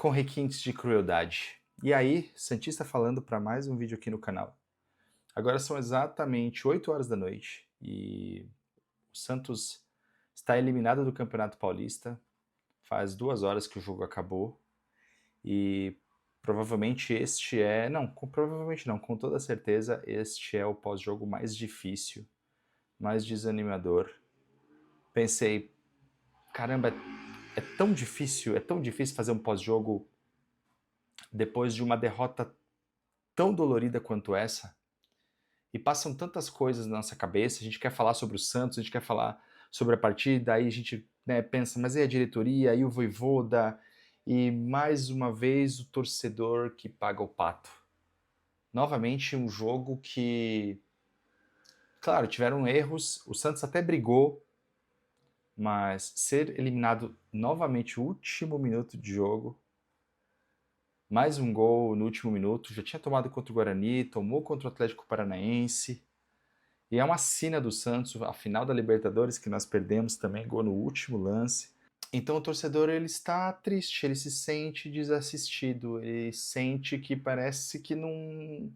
com requintes de crueldade. E aí, Santista falando para mais um vídeo aqui no canal. Agora são exatamente 8 horas da noite e o Santos está eliminado do Campeonato Paulista. Faz 2 horas que o jogo acabou e provavelmente provavelmente não, com toda certeza este é o pós-jogo mais difícil, mais desanimador. Pensei, caramba, é tão difícil fazer um pós-jogo depois de uma derrota tão dolorida quanto essa, e passam tantas coisas na nossa cabeça. A gente quer falar sobre o Santos, a gente quer falar sobre a partida, aí a gente pensa, mas e a diretoria, e o Vojvoda, e mais uma vez o torcedor que paga o pato. Novamente um jogo que, claro, tiveram erros, o Santos até brigou, mas ser eliminado novamente no último minuto de jogo, mais um gol no último minuto, já tinha tomado contra o Guarani, tomou contra o Atlético Paranaense, e é uma sina do Santos, a final da Libertadores, que nós perdemos também, gol no último lance. Então o torcedor, ele está triste, ele se sente desassistido, ele sente que parece que não,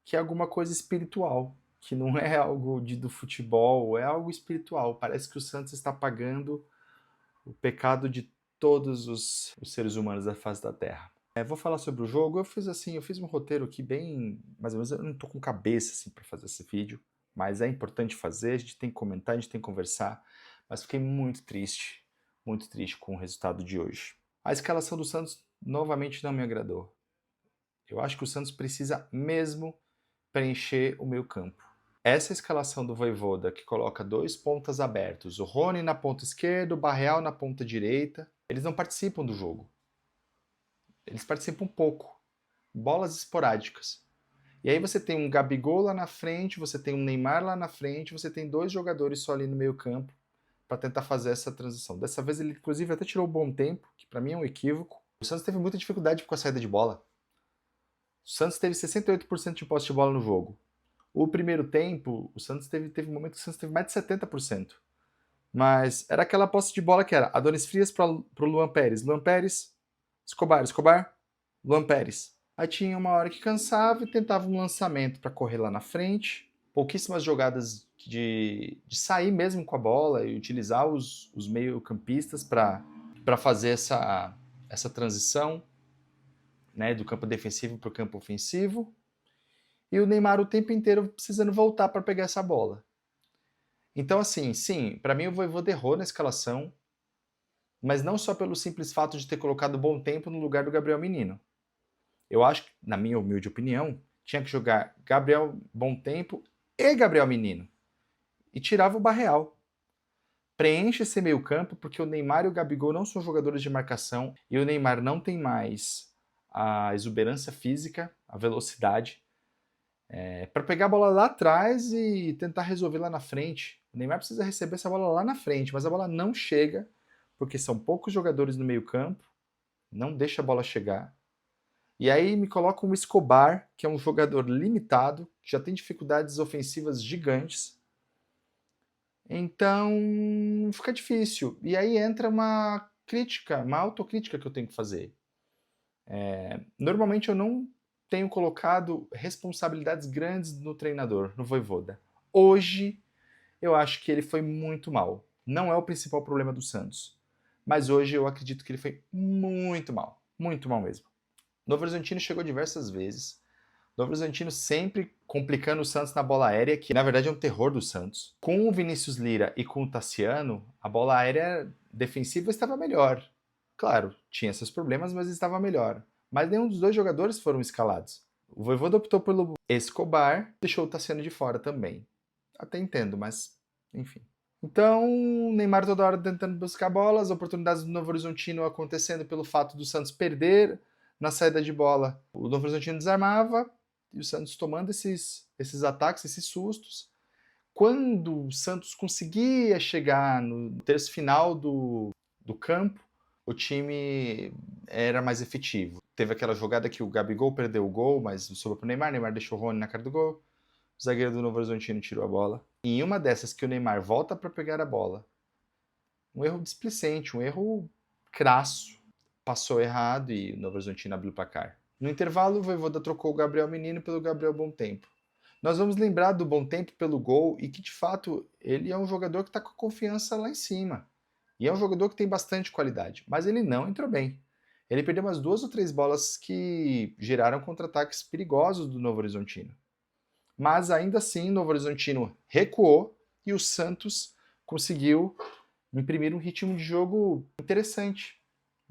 que é alguma coisa espiritual, que não é algo do futebol, é algo espiritual. Parece que o Santos está pagando o pecado de todos os seres humanos da face da Terra. Vou falar sobre o jogo. Eu fiz um roteiro aqui bem, mais ou menos, eu não tô com cabeça assim para fazer esse vídeo, mas é importante fazer, a gente tem que comentar, a gente tem que conversar, mas fiquei muito triste com o resultado de hoje. A escalação do Santos novamente não me agradou. Eu acho que o Santos precisa mesmo preencher o meio-campo. Essa escalação do Vojvoda, que coloca 2 pontas abertos, o Rony na ponta esquerda, o Barreal na ponta direita, eles não participam do jogo. Eles participam pouco. Bolas esporádicas. E aí você tem um Gabigol lá na frente, você tem um Neymar lá na frente, você tem 2 jogadores só ali no meio campo para tentar fazer essa transição. Dessa vez ele, inclusive, até tirou o bom tempo, que para mim é um equívoco. O Santos teve muita dificuldade com a saída de bola. O Santos teve 68% de posse de bola no jogo. O primeiro tempo, o Santos teve um momento que o Santos teve mais de 70%. Mas era aquela posse de bola que era Adonis Frias para o Luan Pérez. Luan Pérez, Escobar, Luan Pérez. Aí tinha uma hora que cansava e tentava um lançamento para correr lá na frente. Pouquíssimas jogadas de sair mesmo com a bola e utilizar os meio-campistas para fazer essa transição, né, do campo defensivo para o campo ofensivo. E o Neymar o tempo inteiro precisando voltar para pegar essa bola. Então, assim, sim, para mim o Vojvoda errou na escalação, mas não só pelo simples fato de ter colocado Bom Tempo no lugar do Gabriel Menino. Eu acho que, na minha humilde opinião, tinha que jogar Gabriel Bom Tempo e Gabriel Menino. E tirava o Barreal. Preenche esse meio campo, porque o Neymar e o Gabigol não são jogadores de marcação, e o Neymar não tem mais a exuberância física, a velocidade, para pegar a bola lá atrás e tentar resolver lá na frente. O Neymar precisa receber essa bola lá na frente, mas a bola não chega, porque são poucos jogadores no meio campo, não deixa a bola chegar. E aí me coloca um Escobar, que é um jogador limitado, que já tem dificuldades ofensivas gigantes. Então fica difícil. E aí entra uma crítica, uma autocrítica que eu tenho que fazer. Normalmente eu não tenho colocado responsabilidades grandes no treinador, no Vojvoda. Hoje eu acho que ele foi muito mal. Não é o principal problema do Santos. Mas hoje eu acredito que ele foi muito mal mesmo. Novo Horizontino chegou diversas vezes. Novo Horizontino sempre complicando o Santos na bola aérea, que na verdade é um terror do Santos. Com o Vinícius Lira e com o Tassiano, a bola aérea defensiva estava melhor. Claro, tinha seus problemas, mas estava melhor. Mas nenhum dos dois jogadores foram escalados. O Vojvoda optou pelo Escobar, deixou o Tassiano de fora também. Até entendo, mas enfim. Então, o Neymar toda hora tentando buscar bolas, oportunidades do Novo Horizontino acontecendo pelo fato do Santos perder na saída de bola. O Novo Horizontino desarmava e o Santos tomando esses ataques, esses sustos. Quando o Santos conseguia chegar no terço final do campo, o time era mais efetivo. Teve aquela jogada que o Gabigol perdeu o gol, mas sobrou para o Neymar deixou o Rony na cara do gol. O zagueiro do Novo Horizontino tirou a bola. E em uma dessas que o Neymar volta para pegar a bola, um erro displicente, um erro crasso. passou errado e o Novo Horizontino abriu o placar. No intervalo, o Vojvoda trocou o Gabriel Menino pelo Gabriel Bom Tempo. Nós vamos lembrar do Bom Tempo pelo gol e que, de fato, ele é um jogador que está com a confiança lá em cima. E é um jogador que tem bastante qualidade, mas ele não entrou bem. Ele perdeu umas 2 ou 3 bolas que geraram contra-ataques perigosos do Novo Horizontino. Mas ainda assim, o Novo Horizontino recuou e o Santos conseguiu imprimir um ritmo de jogo interessante.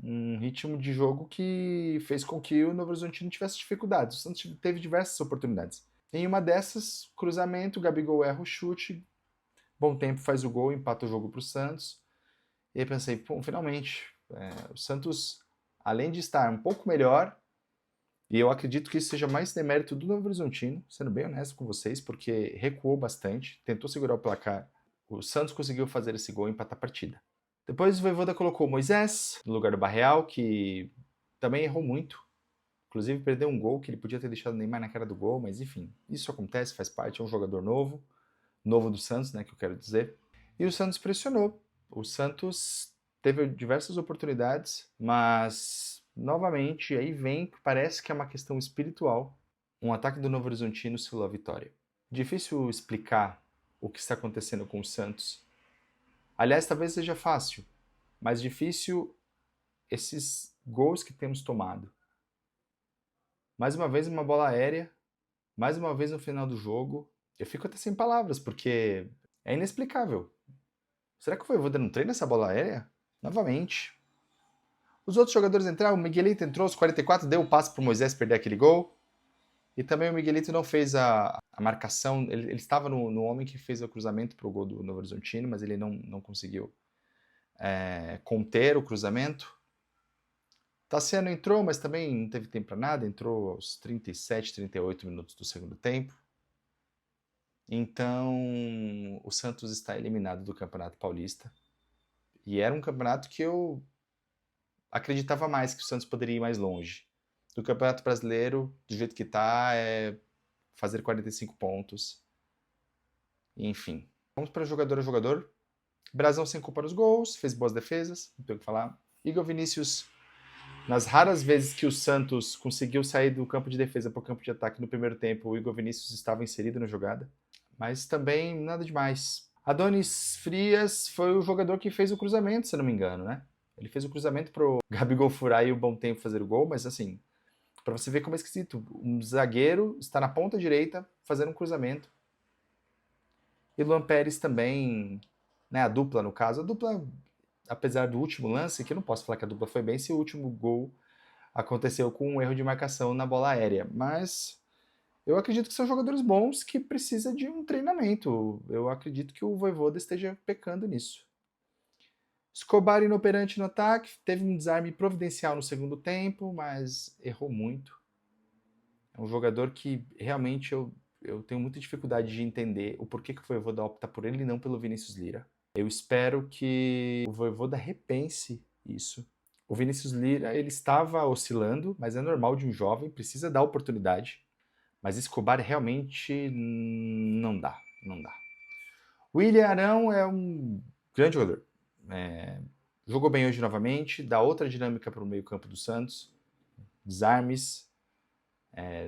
Um ritmo de jogo que fez com que o Novo Horizontino tivesse dificuldades. O Santos teve diversas oportunidades. Em uma dessas, cruzamento, o Gabigol erra o chute, Bom Tempo faz o gol, empata o jogo para o Santos. E aí pensei, pô, finalmente, o Santos, além de estar um pouco melhor, e eu acredito que isso seja mais demérito do Novo Horizontino, sendo bem honesto com vocês, porque recuou bastante, tentou segurar o placar. O Santos conseguiu fazer esse gol e empatar a partida. Depois o Vojvoda colocou o Moisés no lugar do Barreal, que também errou muito. Inclusive perdeu um gol que ele podia ter deixado o Neymar na cara do gol, mas enfim, isso acontece, faz parte, é um jogador novo do Santos, né, que eu quero dizer. E o Santos pressionou. O Santos teve diversas oportunidades, mas novamente aí vem, parece que é uma questão espiritual. Um ataque do Novo Horizontino selou a vitória. Difícil explicar o que está acontecendo com o Santos. Aliás, talvez seja fácil, mas difícil esses gols que temos tomado. Mais uma vez uma bola aérea, mais uma vez no final do jogo. Eu fico até sem palavras, porque é inexplicável. Será que o Vojvoda não treina essa bola aérea? Novamente. Os outros jogadores entraram, o Miguelito entrou aos 44, deu o passe para o Moisés perder aquele gol. E também o Miguelito não fez a marcação, ele estava no homem que fez o cruzamento para o gol do Novo Horizontino, mas ele não conseguiu conter o cruzamento. Tassiano entrou, mas também não teve tempo para nada, entrou aos 37, 38 minutos do segundo tempo. Então, o Santos está eliminado do Campeonato Paulista. E era um campeonato que eu acreditava mais que o Santos poderia ir mais longe. Do Campeonato Brasileiro, do jeito que está, é fazer 45 pontos. Enfim. Vamos para jogador a jogador. Brazão sem culpa nos gols, fez boas defesas, não tenho o que falar. Igor Vinícius, nas raras vezes que o Santos conseguiu sair do campo de defesa para o campo de ataque no primeiro tempo, o Igor Vinícius estava inserido na jogada. Mas também nada demais. Adonis Frias foi o jogador que fez o cruzamento, se eu não me engano, né? Ele fez o cruzamento pro Gabigol furar e o Bom Tempo fazer o gol, mas assim, pra você ver como é esquisito, um zagueiro está na ponta direita fazendo um cruzamento. E Luan Pérez também, né, a dupla no caso, a dupla, apesar do último lance, que eu não posso falar que a dupla foi bem se o último gol aconteceu com um erro de marcação na bola aérea, mas eu acredito que são jogadores bons que precisam de um treinamento. Eu acredito que o Vojvoda esteja pecando nisso. Escobar inoperante no ataque, teve um desarme providencial no segundo tempo, mas errou muito. É um jogador que realmente eu tenho muita dificuldade de entender o porquê que o Vojvoda opta por ele e não pelo Vinícius Lira. Eu espero que o Vojvoda repense isso. O Vinícius Lira, ele estava oscilando, mas é normal de um jovem, precisa dar oportunidade. Mas Escobar realmente não dá. O William Arão é um grande jogador. Jogou bem hoje novamente, dá outra dinâmica para o meio campo do Santos. Desarmes,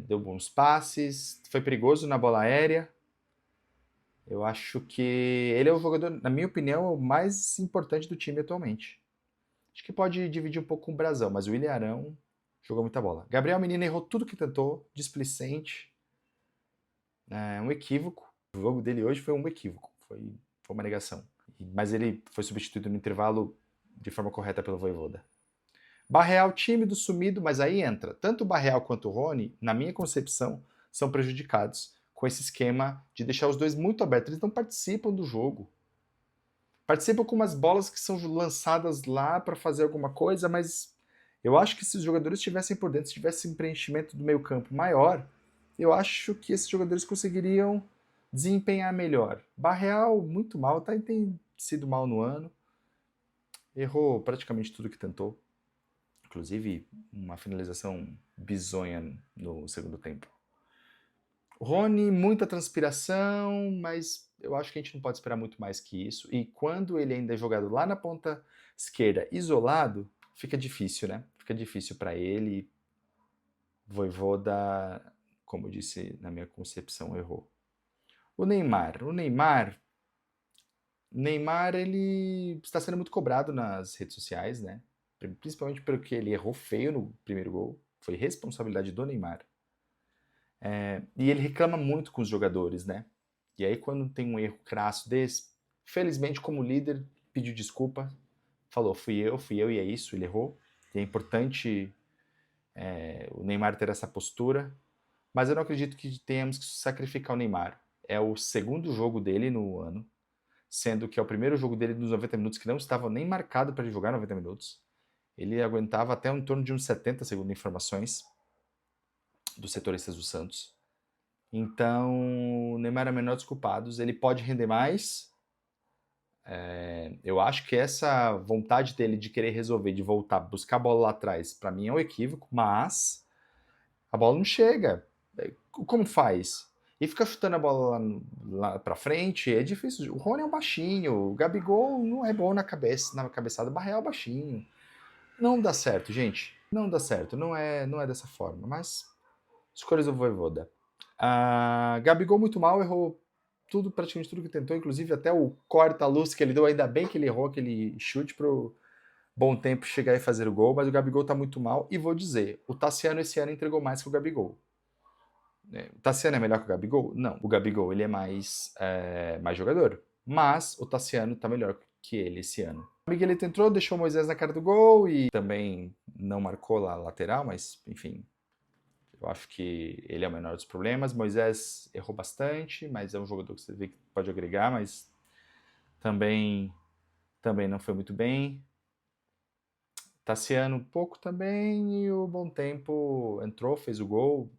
deu bons passes, foi perigoso na bola aérea. Eu acho que ele é o jogador, na minha opinião, o mais importante do time atualmente. Acho que pode dividir um pouco com o Brazão, mas o William Arão jogou muita bola. Gabriel Menino errou tudo que tentou, displicente. Um equívoco. O jogo dele hoje foi um equívoco, foi uma negação. Mas ele foi substituído no intervalo de forma correta pelo Vojvoda. Barreal tímido, sumido, mas aí entra. Tanto o Barreal quanto o Rony, na minha concepção, são prejudicados com esse esquema de deixar os dois muito abertos. Eles não participam do jogo. Participam com umas bolas que são lançadas lá para fazer alguma coisa, mas eu acho que se os jogadores estivessem por dentro, se tivesse um preenchimento do meio campo maior, eu acho que esses jogadores conseguiriam desempenhar melhor. Barreal, muito mal, tem sido mal no ano. Errou praticamente tudo que tentou. Inclusive, uma finalização bizonha no segundo tempo. Rony, muita transpiração, mas eu acho que a gente não pode esperar muito mais que isso. E quando ele ainda é jogado lá na ponta esquerda, isolado, fica difícil, né? Fica difícil para ele. Vojvoda, como eu disse, na minha concepção, errou. O Neymar, ele está sendo muito cobrado nas redes sociais, né? Principalmente pelo que ele errou feio no primeiro gol. Foi responsabilidade do Neymar. E ele reclama muito com os jogadores, né? E aí quando tem um erro crasso desse, felizmente como líder, pediu desculpa, falou, fui eu e é isso, ele errou. E é importante o Neymar ter essa postura, mas eu não acredito que tenhamos que sacrificar o Neymar. É o segundo jogo dele no ano, sendo que é o primeiro jogo dele nos 90 minutos que não estava nem marcado para ele jogar 90 minutos. Ele aguentava até em torno de uns 70, segundo informações dos setoristas do Santos. Então, o Neymar é o menor dos culpados. Ele pode render mais. Eu acho que essa vontade dele de querer resolver, de voltar, buscar a bola lá atrás, para mim é um equívoco, mas a bola não chega. Como faz? E ficar chutando a bola lá pra frente é difícil. O Rony é um baixinho, o Gabigol não é bom na cabeçada, o Barreal é baixinho. Não dá certo, gente. Não dá certo. Não é dessa forma. Mas escolhas do Vojvoda. Gabigol muito mal, errou praticamente tudo que tentou, inclusive até o corta-luz que ele deu, ainda bem que ele errou aquele chute pro Bom Tempo chegar e fazer o gol, mas o Gabigol tá muito mal, e vou dizer, o Tassiano esse ano entregou mais que o Gabigol. O Tassiano é melhor que o Gabigol? Não, o Gabigol ele é mais jogador, mas o Tassiano tá melhor que ele esse ano. O Miguelito entrou, deixou o Moisés na cara do gol e também não marcou lá a lateral, mas enfim, eu acho que ele é o menor dos problemas. Moisés errou bastante, mas é um jogador que você vê que pode agregar, mas também não foi muito bem. Tassiano um pouco também, e o Bom Tempo entrou, fez o gol,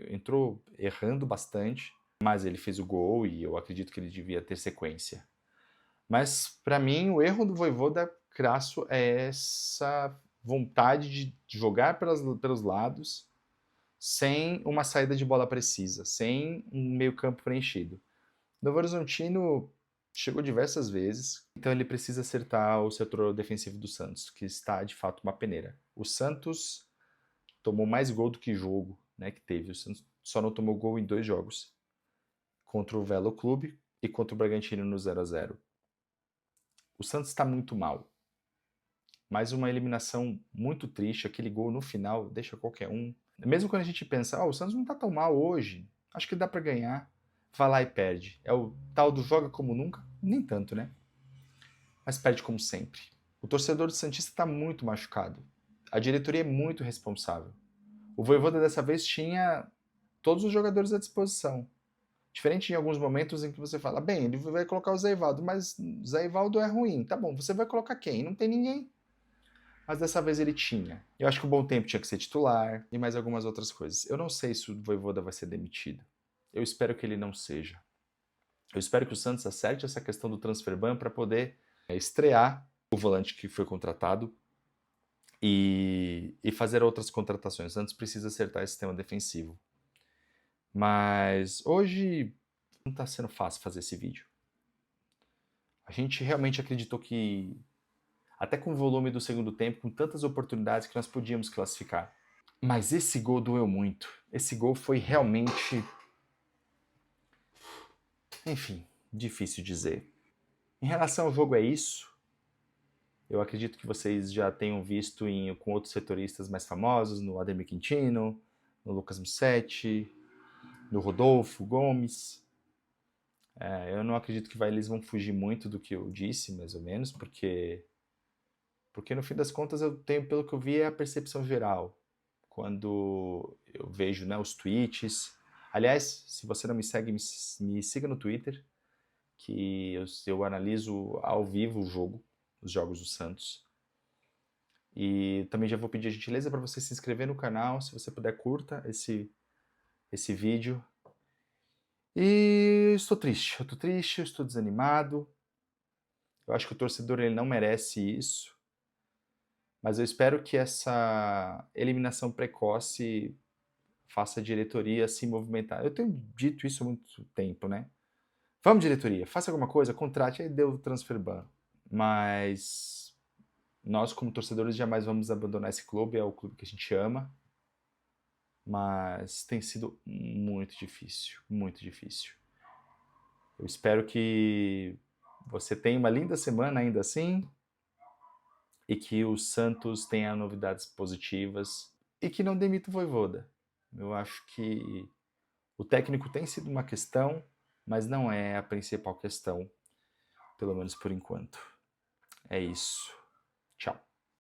entrou errando bastante, mas ele fez o gol e eu acredito que ele devia ter sequência. Mas para mim o erro do Vojvoda crasso é essa vontade de jogar pelos lados sem uma saída de bola precisa, sem um meio-campo preenchido. Novo Horizontino chegou diversas vezes, então ele precisa acertar o setor defensivo do Santos, que está de fato uma peneira. O Santos tomou mais gol do que jogo, né, que teve. O Santos só não tomou gol em 2 jogos, contra o Velo Clube e contra o Bragantino no 0-0. O Santos está muito mal. Mais uma eliminação muito triste, aquele gol no final deixa qualquer um. Mesmo quando a gente pensa, o Santos não está tão mal hoje, acho que dá para ganhar, vai lá e perde. É o tal do joga como nunca? Nem tanto, né? Mas perde como sempre. O torcedor do Santista está muito machucado. A diretoria é muito responsável. O Vojvoda dessa vez tinha todos os jogadores à disposição. Diferente em alguns momentos em que você fala, bem, ele vai colocar o Zé Ivaldo, mas Zé Ivaldo é ruim. Tá bom, você vai colocar quem? Não tem ninguém. Mas dessa vez ele tinha. Eu acho que o Bom Tempo tinha que ser titular e mais algumas outras coisas. Eu não sei se o Vojvoda vai ser demitido. Eu espero que ele não seja. Eu espero que o Santos acerte essa questão do transfer ban para poder estrear o volante que foi contratado e fazer outras contratações. O Santos precisa acertar esse sistema defensivo. Mas hoje não está sendo fácil fazer esse vídeo. A gente realmente acreditou que, até com o volume do segundo tempo, com tantas oportunidades que nós podíamos classificar. Mas esse gol doeu muito. Esse gol foi realmente... Enfim, difícil dizer. Em relação ao jogo é isso. Eu acredito que vocês já tenham visto com outros setoristas mais famosos, no Ademir Quintino, no Lucas Mussetti, no Rodolfo Gomes. Eu não acredito que eles vão fugir muito do que eu disse, mais ou menos, porque no fim das contas eu tenho, pelo que eu vi, a percepção geral. Quando eu vejo, né, os tweets. Aliás, se você não me segue, me siga no Twitter, que eu analiso ao vivo os jogos do Santos. E também já vou pedir a gentileza para você se inscrever no canal, se você puder, curta esse vídeo. E estou triste, eu estou desanimado. Eu acho que o torcedor ele não merece isso. Mas eu espero que essa eliminação precoce faça a diretoria se movimentar. Eu tenho dito isso há muito tempo, né? Vamos, diretoria, faça alguma coisa, contrate, aí deu o transfer ban. Mas Nós, como torcedores, jamais vamos abandonar esse clube, é o clube que a gente ama, mas tem sido muito difícil, muito difícil. Eu espero que você tenha uma linda semana ainda assim, e que o Santos tenha novidades positivas, e que não demita o Vojvoda. Eu acho que o técnico tem sido uma questão, mas não é a principal questão, pelo menos por enquanto. É isso.